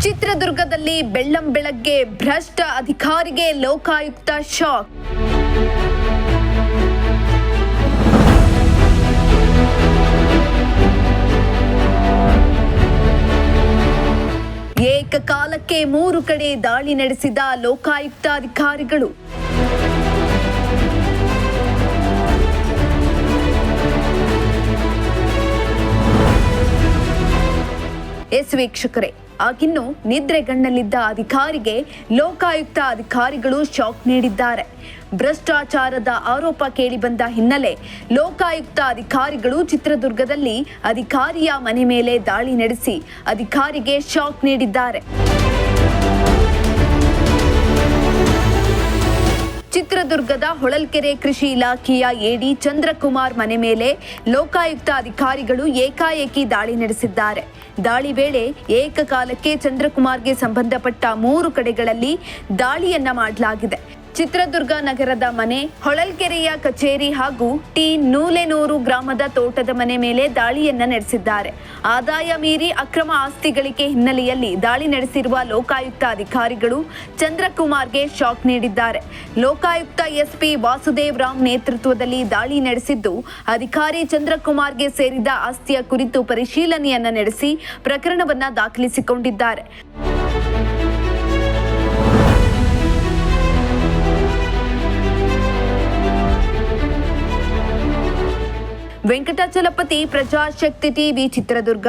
ಚಿತ್ರದುರ್ಗದಲ್ಲಿ ಬೆಳ್ಳಂಬೆಳಗ್ಗೆ ಭ್ರಷ್ಟ ಅಧಿಕಾರಿಗೆ ಲೋಕಾಯುಕ್ತ ಶಾಕ್. ಏಕಕಾಲಕ್ಕೆ 3 ಕಡೆ ದಾಳಿ ನಡೆಸಿದ ಲೋಕಾಯುಕ್ತ ಅಧಿಕಾರಿಗಳು. ವೀಕ್ಷಕರೇ, ಆಗಿನ್ನೂ ನಿದ್ರೆಗಣ್ಣಲ್ಲಿದ್ದ ಅಧಿಕಾರಿಗೆ ಲೋಕಾಯುಕ್ತ ಅಧಿಕಾರಿಗಳು ಶಾಕ್ ನೀಡಿದ್ದಾರೆ. ಭ್ರಷ್ಟಾಚಾರದ ಆರೋಪ ಕೇಳಿಬಂದ ಹಿನ್ನೆಲೆ ಲೋಕಾಯುಕ್ತ ಅಧಿಕಾರಿಗಳು ಚಿತ್ರದುರ್ಗದಲ್ಲಿ ಅಧಿಕಾರಿಯ ಮನೆ ಮೇಲೆ ದಾಳಿ ನಡೆಸಿ ಅಧಿಕಾರಿಗೆ ಶಾಕ್ ನೀಡಿದ್ದಾರೆ. ಚಿತ್ರದುರ್ಗದ ಹೊಳಲ್ಕೆರೆ ಕೃಷಿ ಇಲಾಖೆಯ ಎಡಿ ಚಂದ್ರಕುಮಾರ್ ಮನೆ ಮೇಲೆ ಲೋಕಾಯುಕ್ತ ಅಧಿಕಾರಿಗಳು ಏಕಾಏಕಿ ದಾಳಿ ನಡೆಸಿದ್ದಾರೆ. ದಾಳಿ ವೇಳೆ ಏಕಕಾಲಕ್ಕೆ ಚಂದ್ರಕುಮಾರ್ಗೆ ಸಂಬಂಧಪಟ್ಟ 3 ಕಡೆಗಳಲ್ಲಿ ದಾಳಿಯನ್ನ ಮಾಡಲಾಗಿದೆ. ಚಿತ್ರದುರ್ಗ ನಗರದ ಮನೆ, ಹೊಳಲ್ಕೆರೆಯ ಕಚೇರಿ ಹಾಗೂ ಟಿ ನೂಲೆನೂರು ಗ್ರಾಮದ ತೋಟದ ಮನೆ ಮೇಲೆ ದಾಳಿಯನ್ನ ನಡೆಸಿದ್ದಾರೆ. ಆದಾಯ ಮೀರಿ ಅಕ್ರಮ ಆಸ್ತಿ ಗಳಿಕೆ ಹಿನ್ನೆಲೆಯಲ್ಲಿ ದಾಳಿ ನಡೆಸಿರುವ ಲೋಕಾಯುಕ್ತ ಅಧಿಕಾರಿಗಳು ಚಂದ್ರಕುಮಾರ್ಗೆ ಶಾಕ್ ನೀಡಿದ್ದಾರೆ. ಲೋಕಾಯುಕ್ತ ಎಸ್ಪಿ ವಾಸುದೇವ್ ರಾಮ್ ನೇತೃತ್ವದಲ್ಲಿ ದಾಳಿ ನಡೆಸಿದ್ದು, ಅಧಿಕಾರಿ ಚಂದ್ರಕುಮಾರ್ಗೆ ಸೇರಿದ ಆಸ್ತಿಯ ಕುರಿತು ಪರಿಶೀಲನೆಯನ್ನ ನಡೆಸಿ ಪ್ರಕರಣವನ್ನ ದಾಖಲಿಸಿಕೊಂಡಿದ್ದಾರೆ. ವೆಂಕಟಾಚಲಪತಿ, ಪ್ರಜಾಶಕ್ತಿ ಟಿವಿ, ಚಿತ್ರದುರ್ಗ.